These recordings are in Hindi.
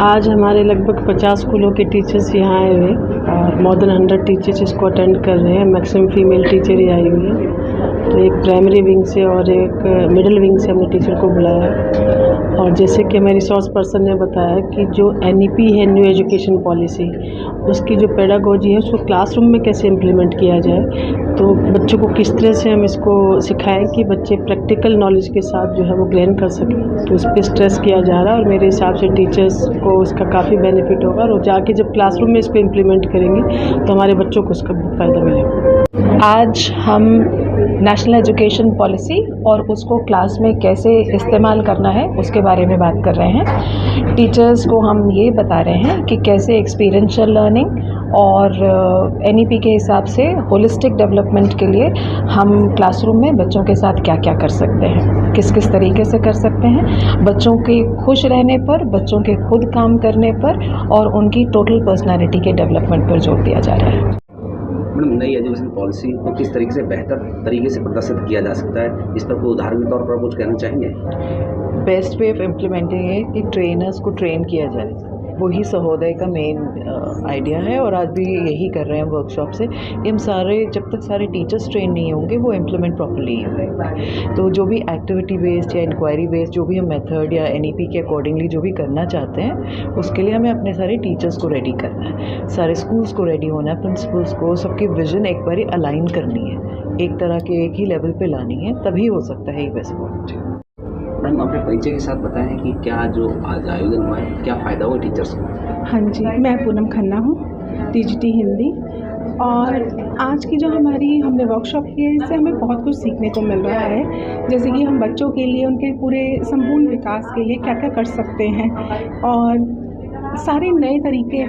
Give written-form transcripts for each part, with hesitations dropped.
आज हमारे लगभग 50 स्कूलों के टीचर्स यहाँ आए हुए और मोर देन 100 टीचर्स इसको अटेंड कर रहे हैं। मैक्सिमम फीमेल टीचर ही आई हुई है। तो एक प्राइमरी विंग से और एक मिडिल विंग से हमने टीचर को बुलाया। और जैसे कि हमारे रिसोर्स पर्सन ने बताया कि जो NEP है, न्यू एजुकेशन पॉलिसी, उसकी जो पेडागोजी है उसको क्लासरूम में कैसे इम्प्लीमेंट किया जाए, तो बच्चों को किस तरह से हम इसको सिखाएं कि बच्चे प्रैक्टिकल नॉलेज के साथ जो है वो ग्रहण कर सकें। तो इस पर स्ट्रेस किया जा रहा है और मेरे हिसाब से टीचर्स को उसका काफ़ी बेनिफिट होगा और जाके जब क्लासरूम में इसको इम्प्लीमेंट करेंगे तो हमारे बच्चों को उसका बहुत फ़ायदा मिलेगा। आज हम नेशनल एजुकेशन पॉलिसी और उसको क्लास में कैसे इस्तेमाल करना है उसके बारे में बात कर रहे हैं। टीचर्स को हम ये बता रहे हैं कि कैसे एक्सपीरियंशियल लर्निंग और NEP के हिसाब से होलिस्टिक डेवलपमेंट के लिए हम क्लासरूम में बच्चों के साथ क्या क्या कर सकते हैं, किस किस तरीके से कर सकते हैं, बच्चों के खुश रहने पर, बच्चों के खुद काम करने पर और उनकी टोटल पर्सनालिटी के डेवलपमेंट पर जोर दिया जा रहा है। मैडम, नई एजुकेशन पॉलिसी को किस तरीके से बेहतर तरीके से प्रदर्शित किया जा सकता है, इस पर कोई उदाहरण के तौर पर कुछ कहना चाहेंगे? बेस्ट वे ऑफ इम्प्लीमेंटिंग है कि ट्रेनर्स को ट्रेन किया जाए, वही सहोदय का मेन आइडिया है और आज भी यही कर रहे हैं वर्कशॉप से कि हम सारे, जब तक सारे टीचर्स ट्रेन नहीं होंगे वो इम्प्लीमेंट प्रॉपर्ली होंगे। तो जो भी एक्टिविटी बेस्ड या इंक्वायरी बेस्ड जो भी हम मेथड या NEP के अकॉर्डिंगली जो भी करना चाहते हैं उसके लिए हमें अपने सारे टीचर्स को रेडी करना है, सारे स्कूल्स को रेडी होना है, प्रिंसिपल्स को, सबकी विजन एक बारी अलाइन करनी है, एक तरह के एक ही लेवल पे लानी है, तभी हो सकता है ये बेस्ट पॉइंट। मैडम, अपने परिचय के साथ बताएं कि क्या जो आज आयोजन हुआ है क्या फ़ायदा हुआ टीचर्स को? हाँ जी, मैं पूनम खन्ना हूँ, TGT हिंदी। और आज की जो हमने वर्कशॉप की है इससे हमें बहुत कुछ सीखने को मिल रहा है, जैसे कि हम बच्चों के लिए उनके पूरे संपूर्ण विकास के लिए क्या क्या कर सकते हैं और सारे नए तरीके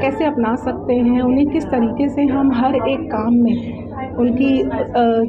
कैसे अपना सकते हैं, उन्हें किस तरीके से हम हर एक काम में उनकी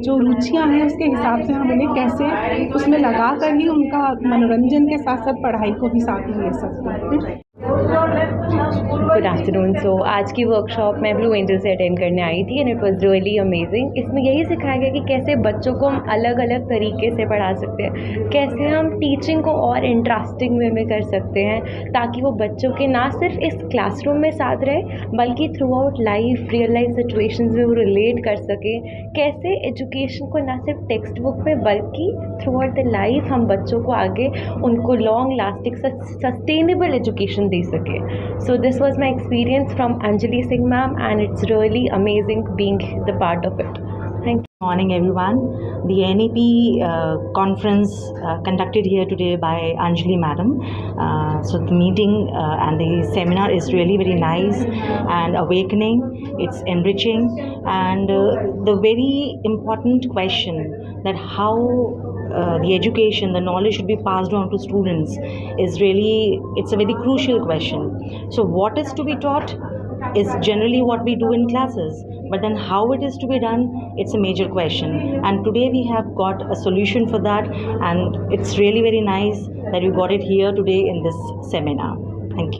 जो रुचियां हैं उसके हिसाब से हम उन्हें कैसे उसमें लगा कर ही उनका मनोरंजन के साथ साथ पढ़ाई को भी साथ में ले सकते हैं। Good afternoon. सो आज की वर्कशॉप मैं ब्लू एंजल से अटेंड करने आई थी and it was really amazing. इसमें यही सिखाया गया कि कैसे बच्चों को हम अलग अलग तरीके से पढ़ा सकते हैं, कैसे हम टीचिंग को और इंटरेस्टिंग वे में कर सकते हैं ताकि वो बच्चों के ना सिर्फ इस क्लासरूम में साथ रहे बल्कि through out life, real life situations में वो रिलेट कर सके। कैसे एजुकेशन को ना सिर्फ टेक्स्ट बुक में बल्कि थ्रू आउट द लाइफ हम बच्चों को आगे उनको लॉन्ग लास्टिंग सस्टेनेबल एजुकेशन दे सके। So this was my experience from Anjali Singh ma'am and it's really amazing being the part of it. Thank you. Good morning everyone. The NEP conference conducted here today by Anjali madam. So the meeting and the seminar is really very nice and awakening. It's enriching and the very important question that how the education, the knowledge should be passed on to students is really, it's a very crucial question. So what is to be taught is generally what we do in classes, but then how it is to be done, it's a major question. And today we have got a solution for that and it's really very nice that we got it here today in this seminar.